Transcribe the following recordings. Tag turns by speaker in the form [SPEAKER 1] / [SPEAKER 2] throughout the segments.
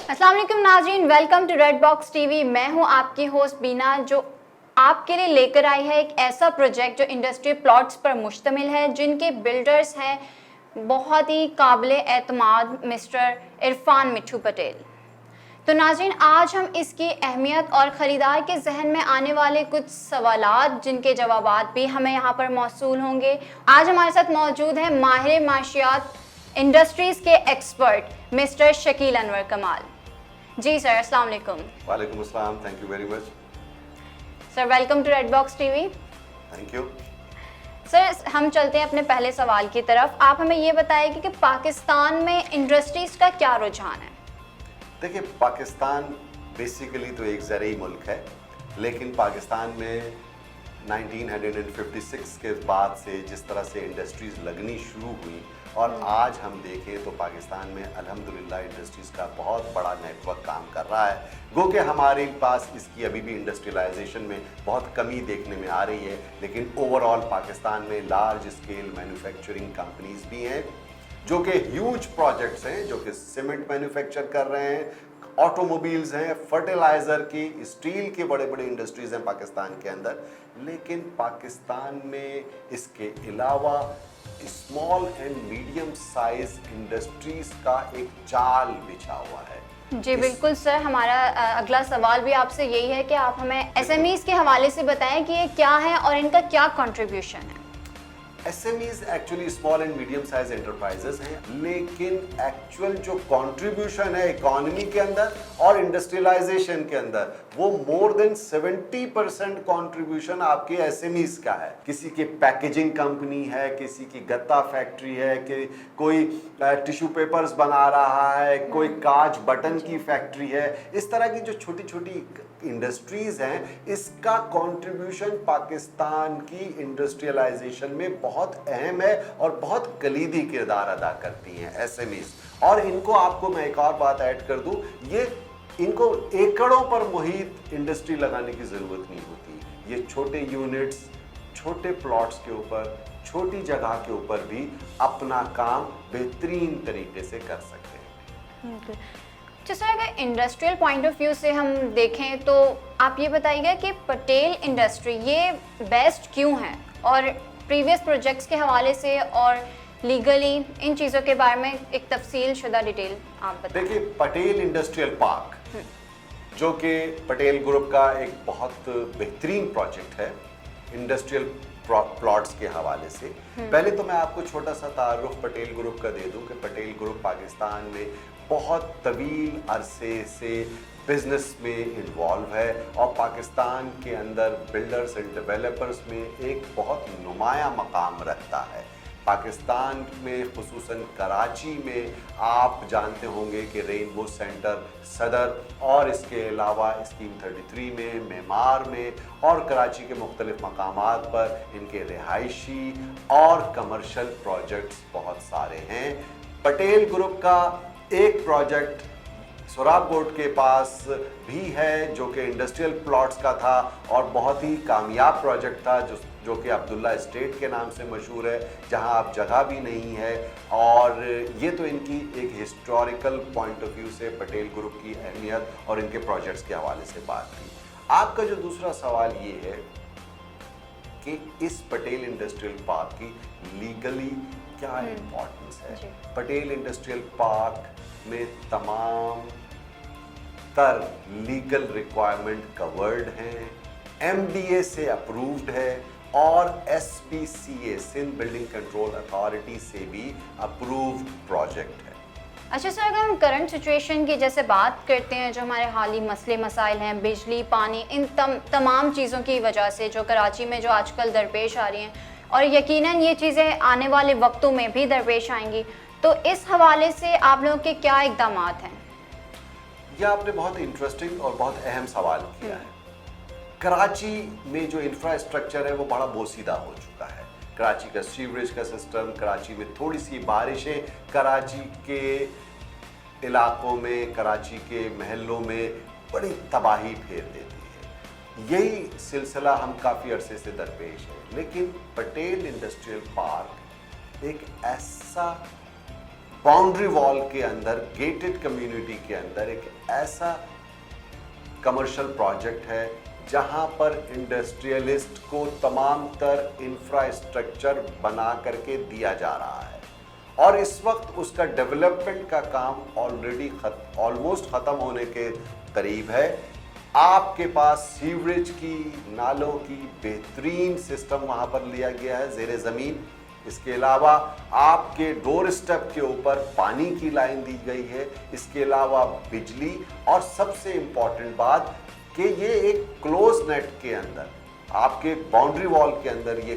[SPEAKER 1] अस्सलाम वालेकुम नाज़रीन, welcome to Red Box TV. मैं हूं आपकी होस्ट बीना, जो आपके लिए लेकर आई है एक ऐसा प्रोजेक्ट जो इंडस्ट्रियल प्लॉट्स पर मुश्तमिल है, जिनके बिल्डर्स हैं बहुत ही काबिले एतमाद मिस्टर इरफान मिट्ठू पटेल। तो नाज़रीन, आज हम इसकी अहमियत और ख़रीदार के जहन में आने वाले कुछ सवालात जिनके जवाबात भी हमें यहाँ पर मौसूल होंगे। आज हमारे साथ मौजूद है माहिर माशियात इंडस्ट्रीज़ के एक्सपर्ट मिस्टर शकील अनवर कमाल। जी सर, अस्सलाम वालेकुम।
[SPEAKER 2] वालेकुम अस्सलाम, thank you very much.
[SPEAKER 1] Sir welcome to Red Box TV.
[SPEAKER 2] Thank you.
[SPEAKER 1] Sir, हम चलते हैं अपने पहले सवाल की तरफ। आप हमें ये बताइए कि पाकिस्तान में इंडस्ट्रीज़ का क्या रुझान है?
[SPEAKER 2] देखिए, पाकिस्तान बेसिकली तो एक ज़रई मुल्क है, लेकिन पाकिस्तान में 1956 के बाद से जिस तरह से इंडस्ट्रीज़ लगनी शुरू हुई और आज हम देखें तो पाकिस्तान में अल्हम्दुलिल्लाह इंडस्ट्रीज़ का बहुत बड़ा नेटवर्क काम कर रहा है। गो कि हमारे पास इसकी अभी भी इंडस्ट्रियलाइजेशन में बहुत कमी देखने में आ रही है, लेकिन ओवरऑल पाकिस्तान में लार्ज स्केल मैन्युफैक्चरिंग कंपनीज भी हैं जो कि ह्यूज प्रोजेक्ट्स हैं, जो कि सीमेंट मैन्युफैक्चर कर रहे हैं, ऑटोमोबाइल्स हैं, फर्टिलाइज़र की, स्टील के बड़े बड़े इंडस्ट्रीज़ हैं पाकिस्तान के अंदर। लेकिन पाकिस्तान में इसके अलावा small and medium size industries का एक जाल बिछा हुआ है।
[SPEAKER 1] जी बिल्कुल सर, हमारा अगला सवाल भी आपसे यही है कि आप हमें एसएमईज़ के हवाले से बताएं कि ये क्या है और इनका क्या कंट्रीब्यूशन है।
[SPEAKER 2] SMEs actually small and medium size enterprises हैं, लेकिन एक्चुअल जो कंट्रीब्यूशन है इकोनॉमी के अंदर और इंडस्ट्रियलाइजेशन के अंदर, वो मोर देन 70% कंट्रीब्यूशन आपके एसएमईज का है। किसी की पैकेजिंग कंपनी है, किसी की गत्ता फैक्ट्री है, कि कोई टिश्यू पेपर्स बना रहा है, कोई कांच बटन की फैक्ट्री है। इस तरह की जो छोटी छोटी इंडस्ट्रीज हैं, इसका कंट्रीब्यूशन पाकिस्तान की इंडस्ट्रियलाइजेशन में बहुत अहम है और बहुत कलीदी किरदार अदा करती हैं एसएमईज। और इनको आपको मैं एक और बात ऐड कर दूं, ये इनको एकड़ों पर मुहित इंडस्ट्री लगाने की जरूरत नहीं होती। ये छोटे यूनिट्स, छोटे प्लॉट्स के ऊपर, छोटी जगह के ऊपर भी अपना काम बेहतरीन तरीके से कर सकते हैं।
[SPEAKER 1] जैसे अगर इंडस्ट्रियल पॉइंट ऑफ व्यू से हम देखें तो आप ये बताइएगा कि पटेल इंडस्ट्री ये बेस्ट क्यों है, और प्रीवियस प्रोजेक्ट्स के हवाले से और लीगली इन चीज़ों के बारे में एक तफसील शुदा डिटेल आप बताएं।
[SPEAKER 2] देखिए, पटेल इंडस्ट्रियल पार्क जो कि पटेल ग्रुप का एक बहुत बेहतरीन प्रोजेक्ट है इंडस्ट्रियल प्लॉट्स के हवाले से। पहले तो मैं आपको छोटा सा तारुफ पटेल ग्रुप का दे दूं कि पटेल ग्रुप पाकिस्तान में बहुत तवील अरसे से बिजनेस में इन्वॉल्व है और पाकिस्तान के अंदर बिल्डर्स एंड डेवलपर्स में एक बहुत नुमाया मकाम रखता है। पाकिस्तान में खुसूसन कराची में आप जानते होंगे कि रेनबो सेंटर सदर और इसके अलावा स्कीम 33 में, मेमार में और कराची के मुख्तलिफ मकामात पर इनके रिहायशी और कमर्शल प्रोजेक्ट्स बहुत सारे हैं। पटेल ग्रुप का एक प्रोजेक्ट सोराब बोर्ड के पास भी है जो कि इंडस्ट्रियल प्लॉट्स का था और बहुत ही कामयाब प्रोजेक्ट था, जो कि अब्दुल्ला एस्टेट के नाम से मशहूर है, जहां अब जगह भी नहीं है। और ये तो इनकी एक हिस्टोरिकल पॉइंट ऑफ व्यू से पटेल ग्रुप की अहमियत और इनके प्रोजेक्ट्स के हवाले से बात थी। आपका जो दूसरा सवाल ये है कि इस पटेल इंडस्ट्रियल पार्क की लीगली क्या इम्पोर्टेंस है। पटेल इंडस्ट्रियल पार्क में तमाम तर लीगल रिक्वायरमेंट कवर्ड हैं, एमडीए से अप्रूव्ड है और SPCA Sindh building control authority से भी अप्रूव्ड प्रोजेक्ट है।
[SPEAKER 1] अच्छा सर, अगर हम करंट सिचुएशन की जैसे बात करते हैं, जो हमारे हाल ही मसले मसाइल हैं, बिजली, पानी, इन तमाम चीज़ों की वजह से जो कराची में जो आजकल दरपेश आ रही हैं और यकीनन ये चीज़ें आने वाले वक्तों में भी दरपेश आएंगी, तो इस हवाले से आप लोगों के क्या इक़दामात हैं?
[SPEAKER 2] यह आपने बहुत इंटरेस्टिंग और बहुत अहम सवाल किया है। कराची में जो इंफ्रास्ट्रक्चर है वो बड़ा बोसीदा हो चुका है। कराची का सीवरेज का सिस्टम, कराची में थोड़ी सी बारिशें कराची के इलाकों में, कराची के महलों में बड़ी तबाही फेर देती है। यही सिलसिला हम काफ़ी अरसे से दरपेश है। लेकिन पटेल इंडस्ट्रियल पार्क एक ऐसा बाउंड्री वॉल के अंदर, गेटेड कम्युनिटी के अंदर एक ऐसा कमर्शियल प्रोजेक्ट है जहां पर इंडस्ट्रियलिस्ट को तमाम तर इंफ्रास्ट्रक्चर बना करके दिया जा रहा है और इस वक्त उसका डेवलपमेंट का काम ऑलरेडी ऑलमोस्ट खत्म होने के करीब है। आपके पास सीवरेज की, नालों की बेहतरीन सिस्टम वहां पर लिया गया है ज़ेरे ज़मीन। इसके अलावा आपके डोर स्टेप के ऊपर पानी की लाइन दी गई है, इसके अलावा बिजली, और सबसे इंपॉर्टेंट बात कि ये एक क्लोज नेट के अंदर, आपके बाउंड्री वॉल के अंदर ये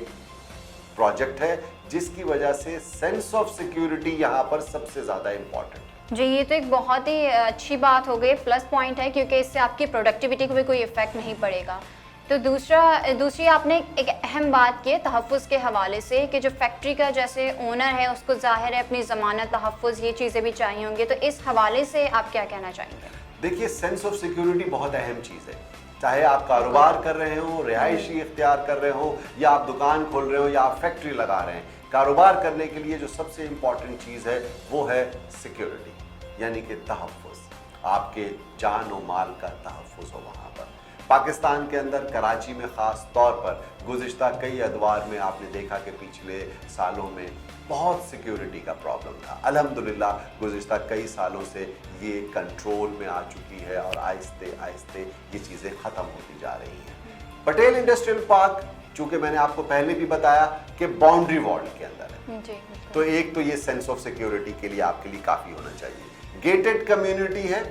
[SPEAKER 2] प्रोजेक्ट है, जिसकी वजह से सेंस ऑफ सिक्योरिटी यहाँ पर सबसे ज़्यादा इंपॉर्टेंट है।
[SPEAKER 1] जी, ये तो एक बहुत ही अच्छी बात हो गई, प्लस पॉइंट है, क्योंकि इससे आपकी प्रोडक्टिविटी को भी कोई इफेक्ट नहीं पड़ेगा। तो दूसरी आपने एक अहम बात की तहफ़्फ़ुज़ के हवाले से कि जो फैक्ट्री का जैसे ओनर है उसको ज़ाहिर है अपनी ज़मानत, तहफ़्फ़ुज़, ये चीज़ें भी चाहिए होंगी, तो इस हवाले से आप क्या कहना चाहेंगे?
[SPEAKER 2] देखिए, सेंस ऑफ सिक्योरिटी बहुत अहम चीज़ है। चाहे आप कारोबार कर रहे हो, रिहायशी इख्तियार कर रहे हो, या आप दुकान खोल रहे हो, या आप फैक्ट्री लगा रहे हैं, कारोबार करने के लिए जो सबसे इंपॉर्टेंट चीज़ है वो है सिक्योरिटी, यानी कि तहफ़्फ़ुज़, आपके जान और माल का तहफ़्फ़ुज़ हो वहाँ पर। पाकिस्तान के अंदर कराची में ख़ास तौर पर गुज़िश्ता कई अदवार में आपने देखा कि पिछले सालों में बहुत सिक्योरिटी का प्रॉब्लम था। अल्हम्दुलिल्लाह गुज़िश्ता कई सालों से ये कंट्रोल में आ चुकी है और आहिस्ते आहिस्ते ये चीज़ें ख़त्म होती जा रही हैं। पटेल इंडस्ट्रियल पार्क, चूँकि मैंने आपको पहले भी बताया कि बाउंड्री वॉल के अंदर है,
[SPEAKER 1] जी,
[SPEAKER 2] तो एक तो ये सेंस ऑफ सिक्योरिटी के लिए आपके लिए काफ़ी होना चाहिए। गेटेड कम्युनिटी है,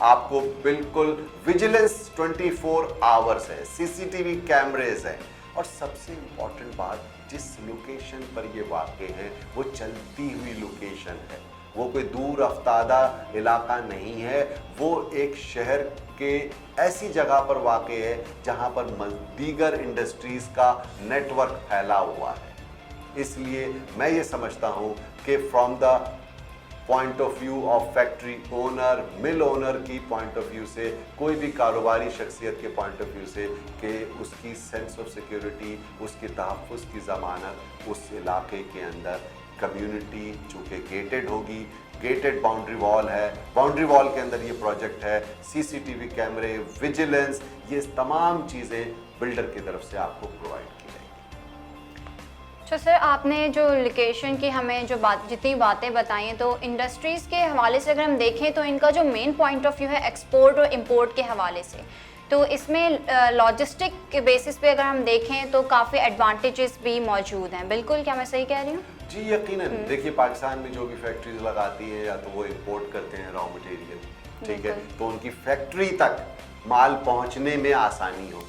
[SPEAKER 2] आपको बिल्कुल विजिलेंस 24 आवर्स है, सीसीटीवी कैमरेज हैं, और सबसे इंपॉर्टेंट बात, जिस लोकेशन पर ये वाक़ है वो चलती हुई लोकेशन है, वो कोई दूर अफ्तादा इलाका नहीं है, वो एक शहर के ऐसी जगह पर वाक़ है जहाँ पर दीगर इंडस्ट्रीज़ का नेटवर्क फैला हुआ है। इसलिए मैं ये समझता हूँ कि from the point of view of factory owner, mill owner की पॉइंट ऑफ व्यू से, कोई भी कारोबारी शख्सियत के पॉइंट ऑफ व्यू से, कि उसकी सेंस ऑफ सिक्योरिटी, उसकी तहफ़्फ़ुज़ की ज़मानत उस इलाके के अंदर, कम्युनिटी चूँकि गेटेड होगी, गेटेड बाउंड्री वॉल है, बाउंड्री वॉल के अंदर ये प्रोजेक्ट है, सीसीटीवी कैमरे, विजिलेंस, ये तमाम चीज़ें बिल्डर की तरफ से आपको प्रोवाइड की जाएगी।
[SPEAKER 1] तो सर, आपने जो लोकेशन की हमें जितनी बातें बताई हैं, तो इंडस्ट्रीज़ के हवाले से अगर हम देखें तो इनका जो मेन पॉइंट ऑफ व्यू है एक्सपोर्ट और इंपोर्ट के हवाले से, तो इसमें लॉजिस्टिक के बेसिस पे अगर हम देखें तो काफ़ी एडवांटेजेस भी मौजूद हैं। बिल्कुल, क्या मैं सही कह रही हूँ?
[SPEAKER 2] जी यकीनन। देखिए, पाकिस्तान में जो भी फैक्ट्रीज लगाती है या तो वो इंपोर्ट करते हैं रॉ मटेरियल, ठीक है, तो उनकी फैक्ट्री तक माल पहुंचने में आसानी हो।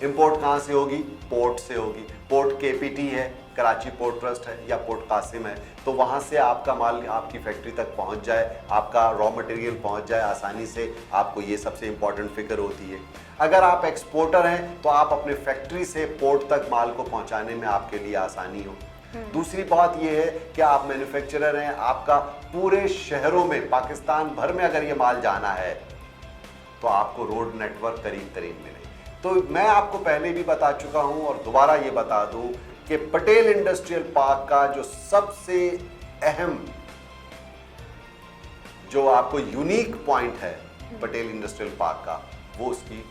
[SPEAKER 2] इंपोर्ट कहाँ से होगी? पोर्ट से होगी। पोर्ट केपीटी है, कराची पोर्ट ट्रस्ट है, या पोर्ट कासिम है, तो वहाँ से आपका माल आपकी फैक्ट्री तक पहुँच जाए, आपका रॉ मटेरियल पहुँच जाए आसानी से, आपको ये सबसे इम्पॉर्टेंट फिक्र होती है। अगर आप एक्सपोर्टर हैं तो आप अपने फैक्ट्री से पोर्ट तक माल को पहुँचाने में आपके लिए आसानी हो। दूसरी बात यह है कि आप मैन्युफैक्चरर हैं, आपका पूरे शहरों में, पाकिस्तान भर में अगर ये माल जाना है तो आपको रोड नेटवर्क करीब तरीन मिले। तो मैं आपको पहले भी बता चुका हूं और दोबारा ये बता दूं कि पटेल इंडस्ट्रियल पार्क का जो सबसे अहम, जो आपको यूनिक पॉइंट है पटेल इंडस्ट्रियल पार्क का, वो उसकी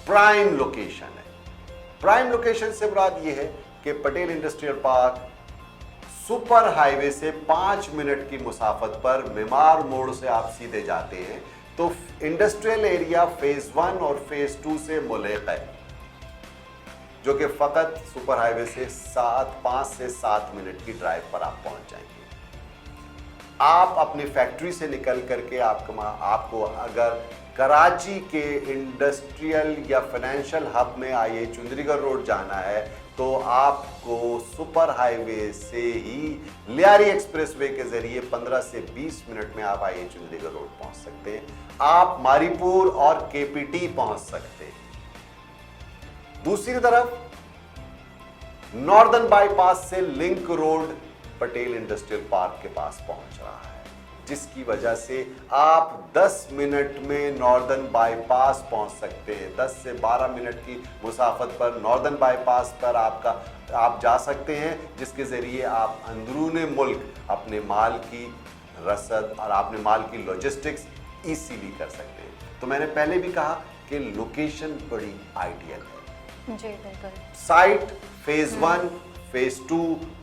[SPEAKER 2] प्राइम लोकेशन है। प्राइम लोकेशन से मुराद ये है कि Patel industrial park super highway से 5 मिनट की मुसाफत पर मेमार मोड़ से आप सीधे जाते हैं तो इंडस्ट्रियल एरिया फेज 1 और फेज 2 से मुल्हिक है, जो कि फ़कत सुपर हाईवे से 5 से 7 मिनट की ड्राइव पर आप पहुंच जाएंगे। आप अपनी फैक्ट्री से निकल करके आपको अगर कराची के इंडस्ट्रियल या फाइनेंशियल हब में आइए चुंदरीगढ़ रोड जाना है तो आपको सुपर हाईवे से ही लियारी एक्सप्रेसवे के जरिए 15 से 20 मिनट में आप आइए चुंदरीगढ़ रोड पहुंच सकते हैं। आप मारीपुर और केपीटी पहुंच सकते हैं। दूसरी तरफ नॉर्दर्न बाईपास से link road Patel industrial park के पास पहुंच रहा है, जिसकी वजह से आप 10 मिनट में नॉर्दर्न बाईपास पहुंच सकते हैं। 10 से 12 मिनट की मुसाफत पर नॉर्दर्न बाईपास पर आप जा सकते हैं, जिसके ज़रिए आप अंदरूने मुल्क अपने माल की रसद और आपने माल की लॉजिस्टिक्स इजीली कर सकते हैं। तो मैंने पहले भी कहा कि लोकेशन बड़ी आइडियल है।
[SPEAKER 1] जी बिल्कुल।
[SPEAKER 2] साइट फेज 1 फेज 2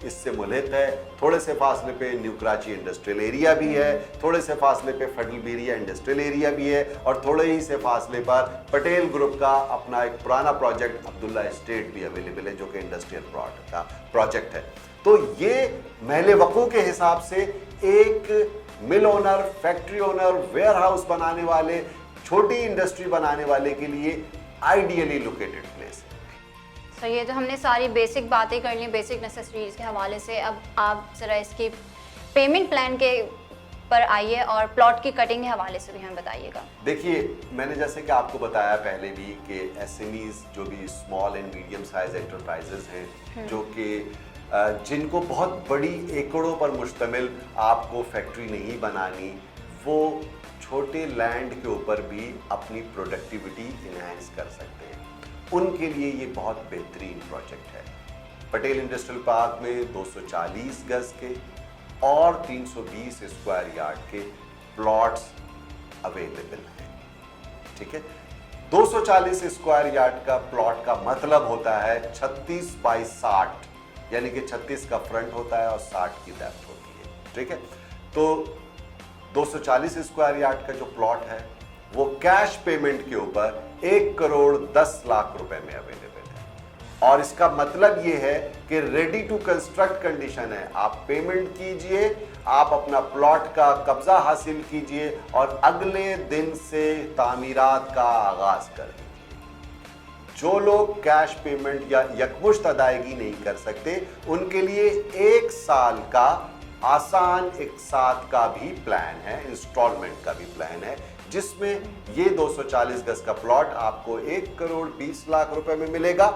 [SPEAKER 2] इससे मुल्हित है। थोड़े से फासले पे न्यू कराची इंडस्ट्रियल एरिया भी है, थोड़े से फासले पे फडलबेरिया इंडस्ट्रियल एरिया भी है, और थोड़े ही से फासले पर पटेल ग्रुप का अपना एक पुराना प्रोजेक्ट अब्दुल्ला एस्टेट भी अवेलेबल है, जो कि इंडस्ट्रियल प्लॉट का प्रोजेक्ट है। तो ये महले वक़ू के हिसाब से एक mill owner, factory owner, warehouse बनाने वाले, छोटी इंडस्ट्री बनाने वाले के लिए आइडियली लोकेटेड प्लेस है।
[SPEAKER 1] सर ये तो हमने सारी बेसिक बातें कर ली बेसिक नेसेसरीज के हवाले से। अब आप ज़रा इसकी पेमेंट प्लान के पर आइए और प्लॉट की कटिंग के हवाले से भी हमें बताइएगा।
[SPEAKER 2] देखिए, मैंने जैसे कि आपको बताया पहले भी कि एसएमईज जो भी small and medium size enterprises हैं, जो कि जिनको बहुत बड़ी एकड़ों पर मुश्तमिल आपको फैक्ट्री नहीं बनानी, वो छोटे लैंड के ऊपर भी अपनी प्रोडक्टिविटी इनहैंस कर सकते हैं, उनके लिए ये बहुत बेहतरीन प्रोजेक्ट है। पटेल इंडस्ट्रियल पार्क में 240 गज के और 320 स्क्वायर यार्ड के प्लॉट्स अवेलेबल हैं। ठीक है, 240 स्क्वायर यार्ड का प्लॉट का मतलब होता है 36 बाई 60, यानी कि 36 का फ्रंट होता है और 60 की डेप्थ होती है। ठीक है, तो 240 स्क्वायर यार्ड का जो प्लॉट है वो कैश पेमेंट के ऊपर 1 करोड़ 10 लाख रुपए में अवेलेबल है। और इसका मतलब ये है कि रेडी टू कंस्ट्रक्ट कंडीशन है। आप पेमेंट कीजिए, आप अपना प्लॉट का कब्जा हासिल कीजिए और अगले दिन से तामीरात का आगाज कर दीजिए। जो लोग कैश पेमेंट या यकमुश्त अदायगी नहीं कर सकते, उनके लिए 1 साल का आसान इक़सात का भी प्लान है, इंस्टॉलमेंट का भी प्लान है, जिसमें ये 240 गज का प्लॉट आपको 1 करोड़ 20 लाख रुपए में मिलेगा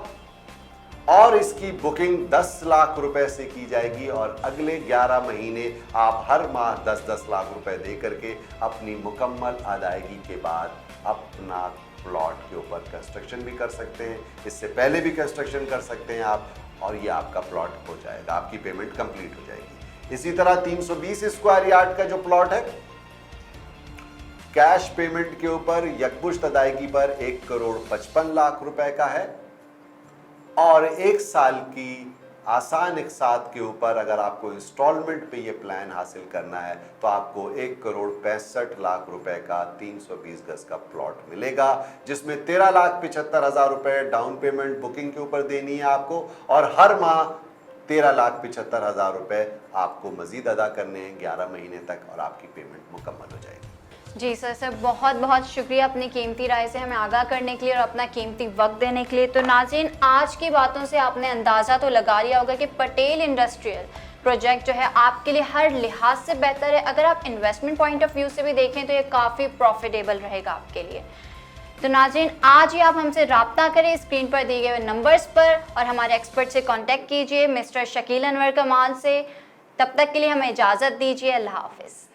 [SPEAKER 2] और इसकी बुकिंग 10 लाख रुपए से की जाएगी और अगले 11 महीने आप हर माह 10-10 लाख रुपए दे करके अपनी मुकम्मल अदायगी के बाद अपना प्लॉट के ऊपर कंस्ट्रक्शन भी कर सकते हैं। इससे पहले भी कंस्ट्रक्शन कर सकते हैं आप, और ये आपका प्लॉट हो जाएगा, आपकी पेमेंट कंप्लीट हो जाएगी। इसी तरह 320 स्क्वायर यार्ड का जो प्लॉट है, कैश पेमेंट के ऊपर यकमुश्त अदायगी पर 1 करोड़ 55 लाख रुपए का है और 1 साल की आसान इक़सात के ऊपर अगर आपको इंस्टॉलमेंट पे ये प्लान हासिल करना है तो आपको 1 करोड़ 65 लाख रुपए का 320 गज का प्लॉट मिलेगा, जिसमें 13,75,000 रुपए डाउन पेमेंट बुकिंग के ऊपर देनी है आपको और हर माह 13,75,000 रुपए आपको मजीद अदा करने हैं 11 महीने तक और आपकी पेमेंट मुकम्मल हो जाएगी।
[SPEAKER 1] जी सर बहुत बहुत शुक्रिया अपनी कीमती राय से हमें आगाह करने के लिए और अपना कीमती वक्त देने के लिए। तो नाज़रीन, आज की बातों से आपने अंदाज़ा तो लगा लिया होगा कि पटेल इंडस्ट्रियल प्रोजेक्ट जो है आपके लिए हर लिहाज से बेहतर है। अगर आप इन्वेस्टमेंट पॉइंट ऑफ व्यू से भी देखें तो ये काफ़ी प्रॉफिटेबल रहेगा आपके लिए। तो नाज़रीन, आज ही आप हमसे रब्ता करें स्क्रीन पर दिए गए नंबर्स पर और हमारे एक्सपर्ट से कॉन्टेक्ट कीजिए मिस्टर शकील अनवर कमाल से। तब तक के लिए हमें इजाज़त दीजिए। अल्लाह हाफिज़।